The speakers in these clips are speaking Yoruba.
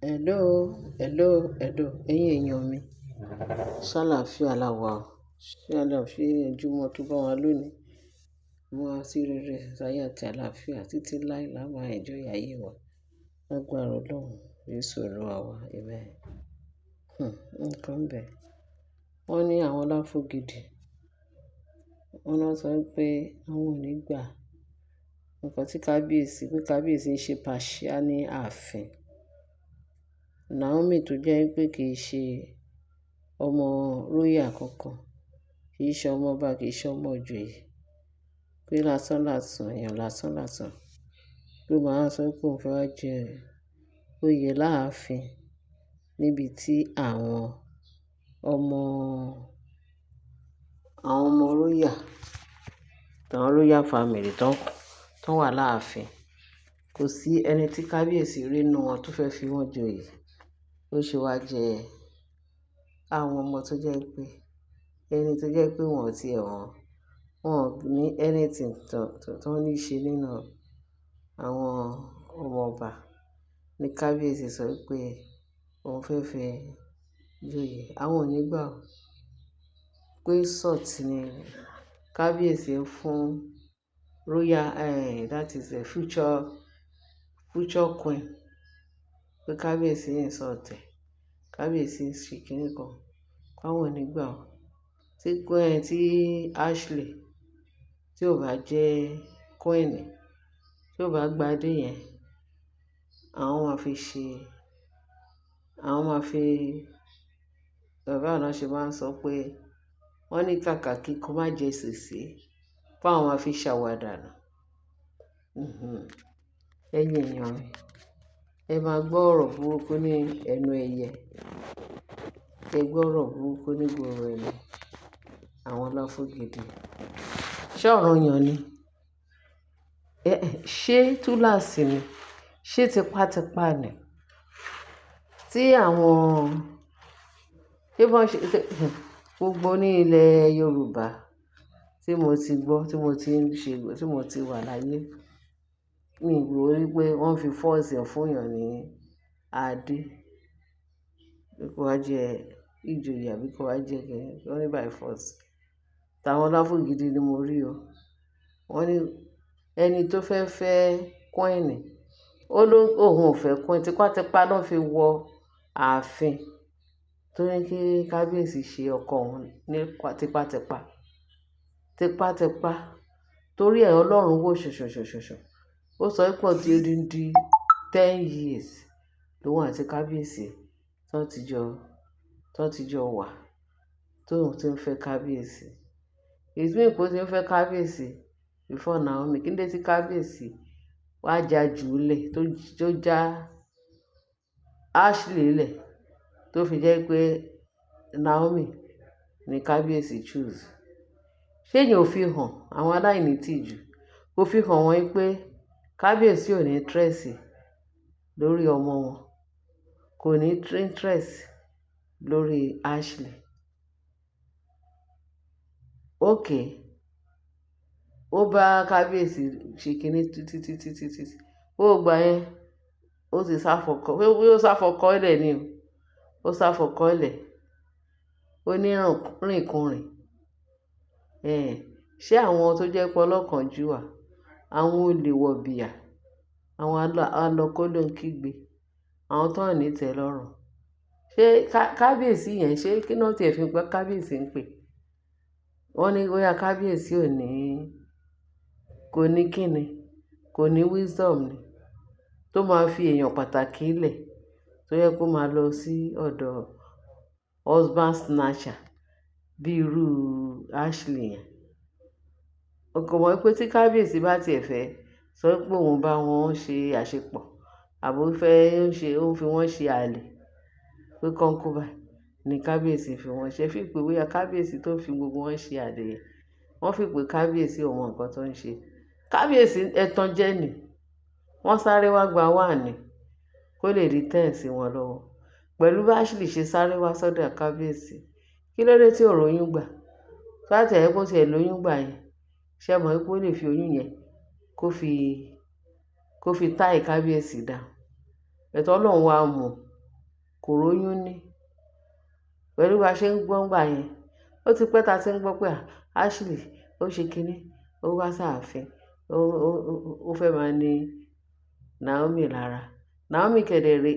Hello, hello, hello, ẹ̀yin èèyàn mi. Ṣàlàáfíà la wà o. Ṣé àlàáfíà ojúmọ́ tó bá wa lónìí? Mo wá sí rere, sáyé àti àlàáfíà títí láì la máa enjoy ayé wa. Lágbára Ọlọ́run, Jésù Olúwa wa, amen. Nǹkan bẹ́ẹ̀. Wọ́n ní àwọn láfọ̀gìdì. Wọ́n náà sọ pé àwọn ò ní gbà. Nǹkan tí kábíyèsí ń ṣe pàṣẹ ní ààfin. Naomi tó jẹ́ pé kì í ṣe ọmọ royal kankan, kì í ṣe ọmọ ọba, kì í ṣe ọmọ ìjòyè, pé lásán lásán, èèyàn lásán lásán ló máa ń sọ pé òun fẹ́ wá jẹ oyè láàfin níbi tí àwọn ọmọ royal family tán wà láàfin. Kò sí ẹni tí kábíyèsí rí nínú wọn tó fẹ́ fi wọ́n joyè. Ó ṣe wá jẹ àwọn ọmọ tó jẹ́ pé ẹni tó jẹ́ pé wọ́n ti ẹ̀wọ̀n, wọn ò ní anything tó ní ṣe nínú àwọn ọmọ ọba ní kábíyèsí sọ pé òun fẹ́ fẹ́ joyè. Àwọn ò ní gbà ó. Pé sort ni kábíyèsí fún royal, that is the future queen. Pé kábíyèsí ń insult ẹ̀, kábíyèsí ń ṣe kinní kan, káwọn ò ní gbà ó. Tí Ashley tí ò bá jẹ́ queen, tí ò bá gbadé yẹn, àwọn máa fi bàbá àná ṣe máa ń sọ pé wọ́n ní kàkà kí kó má jẹ sèse, fún àwọn máa fi ṣàwàdà nù. Ẹ̀yin èèyàn mi, ẹ máa gbọ́ ọ̀rọ̀ burúkú ní ẹnu ẹyẹ, ẹ gbọ́ ọ̀rọ̀ burúkú ní gbòòrò ẹnu àwọn láfọ̀gìdì. Ṣé ọ̀ranyàn ni? Ṣé túláàsì ni? Ṣé tipátipá ni? Tí àwọn gbogbo ní ilẹ̀ Yorùbá tí mo ti gbọ́, tí mo ti wà láyé, mi ò gbọ́ rí pé wọ́n fi force fún èèyàn ní adé, bí kò wá jẹ ìjòyè àbí kò wá jẹ kìnní, wọ́n ní by force. Tàwọn láfọ̀gìdì ni mo rí o. Wọ́n ní ẹni tó fẹ́ queen, òun ò fẹ́ queen, tipátipá ló fi wọ ààfin tó ní kí kábíyèsí ṣe ọkọ òun ní tipátipá. Torí ẹ̀ Ọlọ́run wò ṣoṣoṣoṣo. Ó sọ pé tí ó di 10 years lòun àti kábíyèsí tó ti jọ wà, tóun ti ń fẹ́ kábíyèsí. Ìsìn kò ti ń fẹ́ kábíyèsí before Naomi. Kí ló dé tí kábíyèsí wá já jù ú lẹ̀, tó já Ashley lẹ̀, tó fi jẹ́ pé Naomi ni kábíyèsí choose. Ṣé èèyàn ò fi hàn àwọn aláìní tìjú? Ó fi hàn wọ́n pé kábíyèsí ò ní interest lórí ọmọ wọn, kò ní interest lórí Ashley. Okay, ó bá kábíyèsí ṣe kinní títí. Ó gbà yẹn, ó ti sáfọkọ́ ilẹ̀ ni o. Ó sáfọkọ́ ilẹ̀. Ó ní rìnkùnrin. Ṣé àwọn tó jẹ́ pé ọlọ́kànjúà, àwọn olè wọ̀bìà, àwọn alọ́kóló ń kígbe, àwọn tó hàn ní ìtẹ́lọ́rùn. Ṣé kábíyèsí yẹn, ṣé kí náà tiẹ̀ fi gbá kábíyèsí ń pè? Wọ́n ní bóyá kábíyèsí kò ní kíni, kò ní wisdom ni, tó máa fi èèyàn pàtàkì lẹ̀, tó yẹ kó máa lọ sí ọ̀dọ̀ husband snatcher bí irú Ashley yẹn. Ọkọ mọ̀ pé tí kábíyèsí bá tiẹ̀ fẹ́ sọ pé òun bá wọn ṣe àṣepọ̀, àbò ó fi wọ́n ṣe àlè, pé concubine ni kábíyèsí fi wọ́n ṣe. Fi pé bóyá kábíyèsí tó fi gbogbo wọn ṣe àlè yẹn, wọ́n fi pé kábíyèsí ò mọ nǹkan tó ń ṣe. Kábíyèsí ẹ̀tàn jẹ́ nì. Wọ́n sáré wá gba wà ní kó lè rí 10 sí wọn lọ́wọ́. Pẹ̀lú bí Ashley ṣe sáré wá sọ́dọ̀ kábíyèsí, kí ló dé tí ò róyún gbà? Láti ẹ̀ kó tiẹ̀ lóyún gbà yẹn, ṣé mọ̀ pé ó lè fi oyún yẹn kó fi táì kábíyèsí dà? Ẹ̀tọ́ Ọlọ́run wá mú kò róyún ní. Pẹ̀lú bá ṣe ń gbọ́ ńgbà yẹn, ó ti pẹ́ ta ti ń gbọ́ pé Ashley ó ṣe kinní, ó wá sáàfin, ó fẹ́ máa ní Naomi lára. Naomi kedere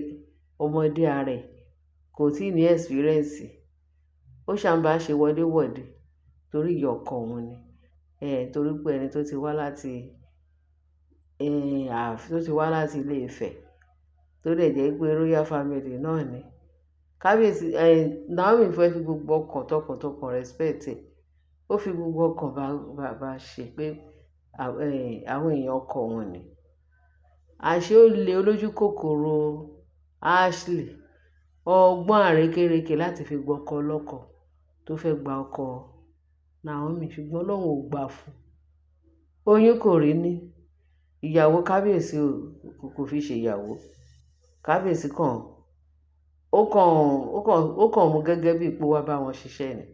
ọmọdé ara ẹ̀ kò tí ì ní experience. Ó ṣàǹbá ṣe wọléwọ̀de torí ìyá ọkọ òun ni. Torí pé ẹni tó ti wá láti Ilé Ifẹ̀ tó dẹ̀ jẹ́ pé royal family náà ni. Kábíyèsí Naomi fẹ́ fi gbogbo ọkàn tọkàntọkàn respect ẹ̀. Ó fi gbogbo ọkàn bá ṣe pé àwọn èèyàn ọkọ òun ni. Àṣé ó le olójú kòkòrò Ashley, ọgbọ́n àrékérekè láti fi gbọ́kọ lọ́kọ tó fẹ́ gba ọkọ Naomi, ṣùgbọ́n Ọlọ́run ò gbà fún. Oyún kò rí ní. Ìyàwó kábíyèsí kò fi ṣe ìyàwó. Kábíyèsí ó kàn mú gẹ́gẹ́ bí ipò wá bá wọn ṣiṣẹ́ ni.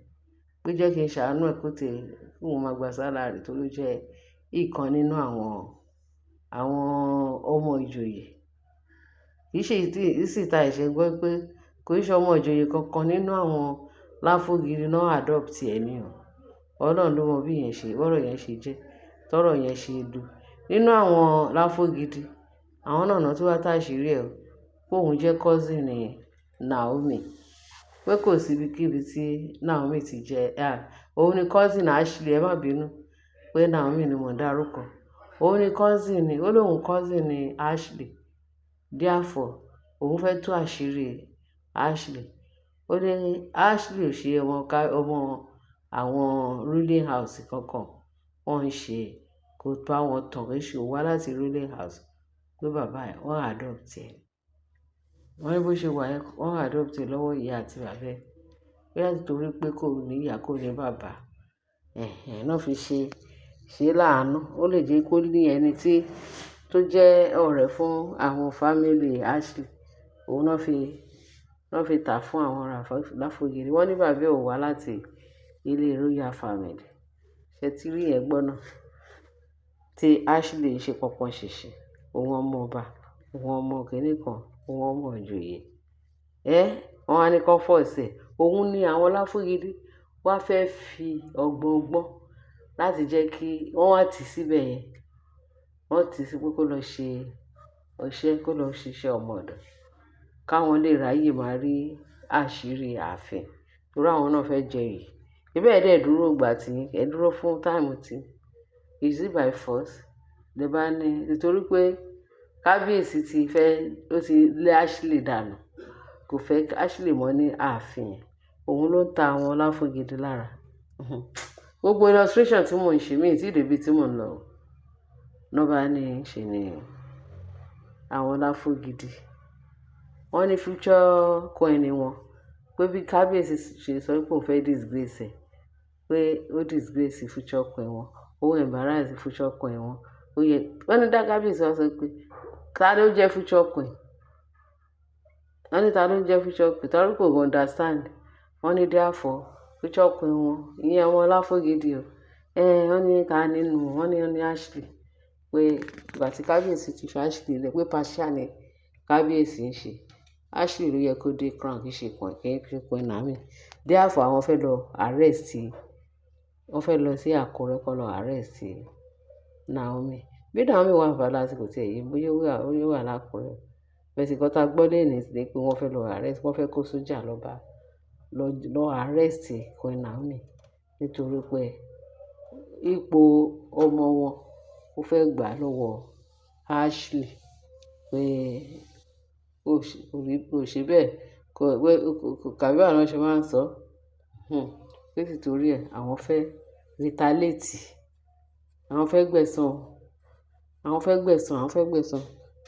Pé jẹ́ kí n ṣàánú ẹ̀ kó òun máa gba sálárì tó ló jẹ́ ìkan nínú àwọn ọmọ ìjòyè. Kì í ṣe ìsìta ẹ̀ṣẹ̀ gbọ́ pé kò í ṣe ọmọ ìjòyè kankan nínú àwọn Láfógidi náà adopt ẹ̀ ni o. Ọlọ́run ló mọ bí ọ̀rọ̀ yẹn ṣe jẹ́, tọ́rọ̀ yẹn ṣe dùn. Nínú àwọn Láfógidi, àwọn náà tó wá táṣìírí ẹ̀ pé òun jẹ́ cousin Naomi. Pé kò sí ibikíbi tí Naomi ti jẹ́. Òun ni cousin Ashley, ẹ má bínú pé Naomi ni mò ń dárúkọ. Òun ni cousin ni, ó lóun cousin ni Ashley. Therefore, òun fẹ́ tú àṣírí Ashley. Ó ní Ashley ò ṣe ọmọ àwọn ruling house kankan. Wọ́n ń ṣe kó bá wọn tàn pé ṣe ó wá láti ruling house pé bàbá ẹ̀ wọ́n adopt ẹ̀. Wọ́n ní bó ṣe wà ẹ́ wọ́n adopt ẹ̀ lọ́wọ́ ìyá àti bàbá ẹ̀. Bóyá nítorí pé kò ní ìyá kò ní bàbá. Náà fi ṣe láàánú. Ó lè jẹ́ kó ní ẹni tó jẹ́ ọ̀rẹ́ fún àwọn family Ashley. Òun náà fi tà fún àwọn Láfógidi. Wọ́n ní bàbá ò wá láti ilé royal family. Ṣé tí rí ẹ̀ gbọ́ náà? Tí Ashley ṣe pọ̀pọ̀ ṣìṣì, òun ọmọ ọba, òun ọmọ kìnní kan, òun ọmọ ìjòyè. Wọ́n á ní comfort ẹ̀. Òun ni àwọn Láfógidi wá fẹ́ fi ọgbọ́n láti jẹ́ kí wọ́n wá tì síbẹ̀ yẹn. Wọ́n tì sí pé kó lọ ṣe ọṣẹ́, kó lọ ṣiṣẹ́ ọmọ ọ̀dọ̀. Káwọn lè ráyè máa rí àṣírí ààfin. Torí àwọn náà fẹ́ jẹ yìí. Ibẹ̀ dẹ̀ dúró gbà tí ẹ dúró fún táìmù tí. Is it by force? Lẹ bá ní nítorí pé kábíyèsí ó ti lé Ashley dànù. Kò fẹ́ Ashley mọ́ ní ààfin. Òun ló ń ta àwọn Láfógidi lára. Gbogbo illustration tí mò ń ṣe mí tí ìdèbí tí mò ń lọ. Nọ́bà ní ṣe ni àwọn Láfógidi. Wọ́n ní future queen wọn. Pé bí kábíyèsí ṣe sọ pé òun fẹ́ disgrace ẹ̀. Pé ó disgrace future queen wọn. Ó embarrass future queen wọn. Wọ́n ní dá kábíyèsí wá sọ pé ta ló jẹ́ future queen? Wọ́n ní ta ló jẹ́ future queen? Torí kò understand. Wọ́n ní therefore future queen wọn ìyẹn wọn Láfógidi o. Wọ́n ní ta nínú wọ́n ní Ashley. Pé ìgbà tí kábíyèsí ti fi Ashley lẹ̀ pé partial ni kábíyèsí ń ṣe. Ashley ló yẹ kó dé crown kì í ṣe queen Naomi. Therefore àwọn fẹ́ lọ arrest. Wọ́n fẹ́ lọ sí Àkúrẹ́ kó lọ arrest Naomi. Bí Naomi wà bá lásìkò tí èyí bóyá ó wà lákúrẹ́. Bẹ́ẹ̀ sì kọ́ta gbọ́ lẹ́yìn sí pé wọ́n fẹ́ lọ arrest. Wọ́n fẹ́ kó sójà lọ arrest queen Naomi. Nítorí pé ipò ọmọ wọn ó fẹ́ gbà lọ́wọ́ Ashley. Pé ó ṣe bẹ́ẹ̀ kàbí àwọn ṣe máa ń sọ. Pé nítorí ẹ̀ àwọn fẹ́ retaliate. Àwọn fẹ́ gbẹ̀san.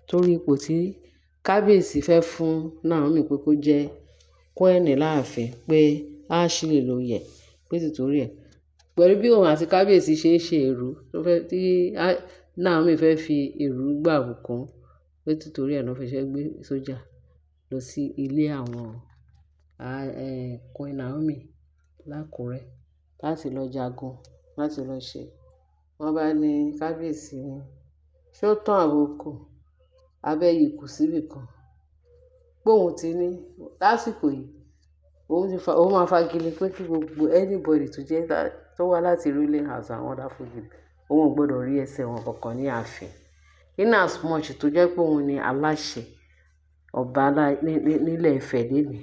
Torí ipò tí kábíyèsí fẹ́ fún Naomi pé kó jẹ́ queen láàfin pé Ashley ló yẹ. Pé nítorí ẹ̀ pẹ̀lú bí òun àti kábíyèsí ṣe ń ṣe èrú tí Naomi fẹ́ fi èrú gbà bùkún. Pé nítorí ẹ̀ náà fẹ́ gbé sójà lọ sí ilé àwọn queen Naomi lákúrẹ́ láti lọ jagun láti lọ ṣe. Wọ́n bá ní kábíyèsí ní ṣé ó tán àbòkù abẹ́ yìí kù síbì kan. pé òun ti ní lásìkò yìí òun máa fagilé pé kí gbogbo anybody tó wá láti ruling house àwọn Ọláfúgìdì òun ò gbọ́dọ̀ rí ẹsẹ̀ wọn kankan ní ààfin in as much tó jẹ́ pé òun ni aláṣẹ ọba nílẹ̀ Ifẹ̀ lénìí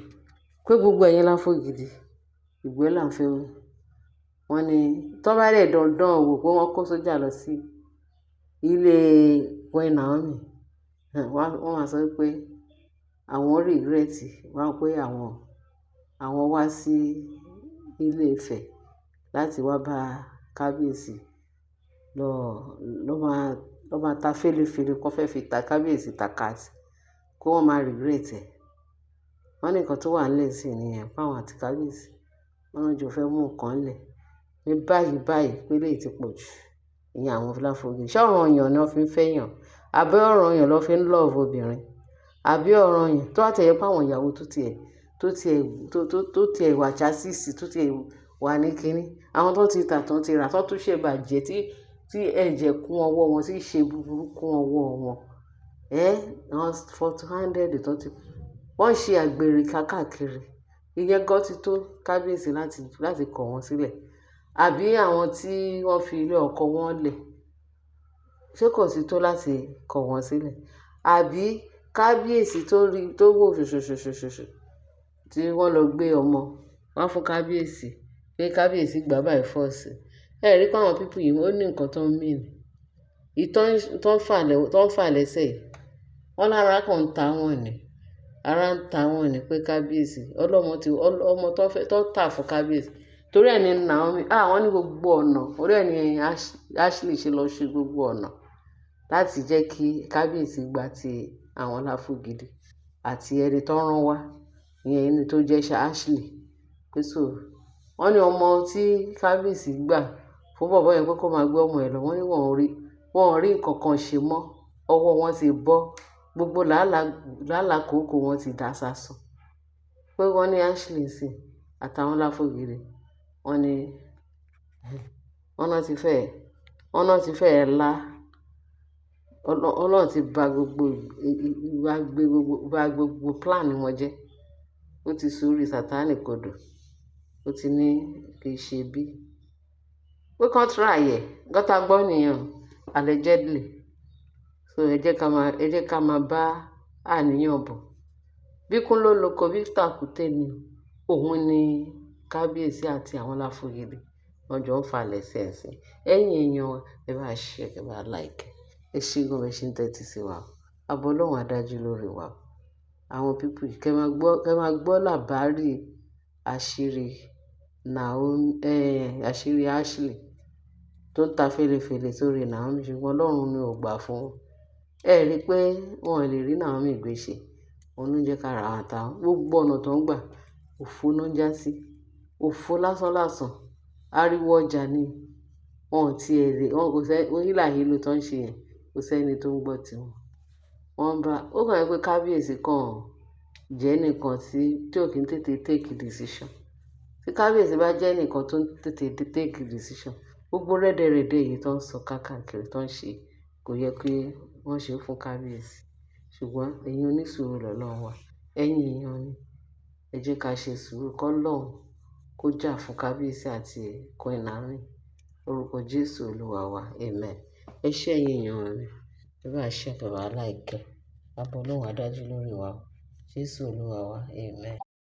pé gbogbo ẹ̀yin Láfúgìdì ìgbẹ́ là ń fẹ́ wọn ni tó bá dẹ̀ dandan wò pé wọ́n kó sójà lọ sí ilé Queen Naomi wọ́n máa sọ pé àwọn regret wọ́n pé àwọn wá sí ilé Ifẹ̀ láti wá bá kábíyèsí ló máa ta fẹ́lẹ́fẹ́lẹ́ kó fẹ́ fi ta kábíyèsí takàtì kó wọ́n máa regret ẹ̀ wọ́n ní nǹkan tó wà nílẹ̀ sí nìyẹn fáwọn àti kábíyèsí wọ́n jọ fẹ́ mú nǹkan lẹ̀ ní báyìí pé léyìí ti pọ̀ jù ìyẹn àwọn Láfúgìdì ṣé ọ̀ràn èèyàn ni wọ́n fi ń fẹ́yàn àbí ọ̀ràn èèyàn ló fi ń lọ́ọ̀fù obìnrin àbí ọ̀ràn èèyàn tó àtẹ̀yẹ pé àwọn ìyàwó tó tiẹ̀ wà chásìsì tó tiẹ̀ wà ní kínní àwọn tó ti tà tán ti rà tó tún ṣe bàjẹ́ tí ẹ̀jẹ̀ kún ọwọ́ wọn tí ṣe búburú kún ọwọ́ wọn àwọn 400 tó ti wọ́n ṣe àgbèrè káàkiri ìyẹn gan ti tó kábíyèsí láti kọ̀ wọ́n sílẹ̀ àbí àwọn tí wọ́n fi ilé ọkọ wọn lẹ̀ ṣé kò sí tó láti kọ̀ wọ́n sílẹ̀ àbí kábíyèsí tó wò ṣoṣoṣoṣoṣo tí wọ́n lọ gbé ọmọ wá fún kábíyèsí pé kábíyèsí gbà by force rí pé àwọn pípù yìí ó ní nǹkan tó ń mìíràn tó ń fà lẹ́sẹ̀ yìí wọ́n lára kan ń ta wọn ni ara ń ta wọn ni pé kábíyèsí ọmọ tó tà fún kábíyèsí torí ẹ̀ ní Naomi wọ́n ní gbogbo ọ̀nà orí ẹ̀ ní Ashley ṣe lọ ṣe gbogbo ọ̀nà láti jẹ́ kí kábíyèsí gba ti àwọn Láfúgìdì àti ẹni tó rán wá ìyẹn ẹni tó jẹ́ Ashley pé so wọ́n ní ọmọ tí kábíyèsí gbà fún bọ̀bọ́ yẹn pé kó máa gbé ọmọ ẹ̀ lọ wọ́n ní wọ́n ò rí nǹkan kan ṣe mọ́ ọwọ́ wọn ti bọ́ gbogbo làálàá kòókò wọn ti dá sásán pé wọ́n ní Ashley sí àtàwọn Láfúgìdì wọ́n ní wọ́n náà ti fẹ́ la Ọlọ́run ti bà gbogbo plan wọn jẹ́ ó ti sórí Sátánì kodò ó ti ní kì í ṣe bí pé kán try ẹ̀ gọ́tà gbọ́ nìyẹn allegedly so ẹ jẹ́ ká máa bá àníyàn bọ̀ bí kún ló lóko bí tàkúté ni òun ni kábíyèsí àti àwọn Láfúgìdì wọ́n jọ ń falẹ̀ sẹ́ẹ̀sì ẹ̀yìn èèyàn ẹ bá ṣe ẹ bá like ẹ ṣe gan ẹ ṣe ń tẹ́tí sí wa àbọ̀ Ọlọ́run adájú lórí wa àwọn pípù yìí kẹ́ máa gbọ́ làbárì àṣírí àṣírí Ashley tó ń ta fèlèfèlè sórí Naomi ṣùgbọ́n Ọlọ́run ni ò gbà fún rí i pé wọn lè rí Naomi gbèsè òun ló ń jẹ́ kára àwọn àtàwọn gbogbo ọ̀nà tó ń gbà òfo ló ń já sí òfo lásán ariwo ọjà ni wọn ò tiẹ̀ lè wọn kò sẹ́ onílàhílò tó ń ṣe yẹn kò sẹ́ni tó ń gbọ́ tiwọn wọ́n bá ó kàn yẹ pé kábíyèsí kan jẹ́ nìkan tí ò kí ń tètè take decision tí kábíyèsí bá jẹ́ nìkan tó ń tètè take decision gbogbo rẹ́dẹ̀rẹ́dẹ̀ yìí tó ń sọ káàkiri tó ń ṣe kò yẹ kí wọ́n ṣe fún kábíyèsí ṣùgbọ́n ẹ̀yin onísùúrù lọ́lọ́run wà ẹ̀yin èèyàn ni ẹ jẹ́ ká ṣe sùúrù k'Ọlọ́run kó jà fún kábíyèsí àti Queen Naomi orúkọ Jésù Olúwa wa amen ẹ ṣé ẹ̀yin èèyàn mi ẹ bá ṣe ẹ bá like àbọ̀ Ọlọ́run adájú lórí wa Jésù Olúwa wa amen.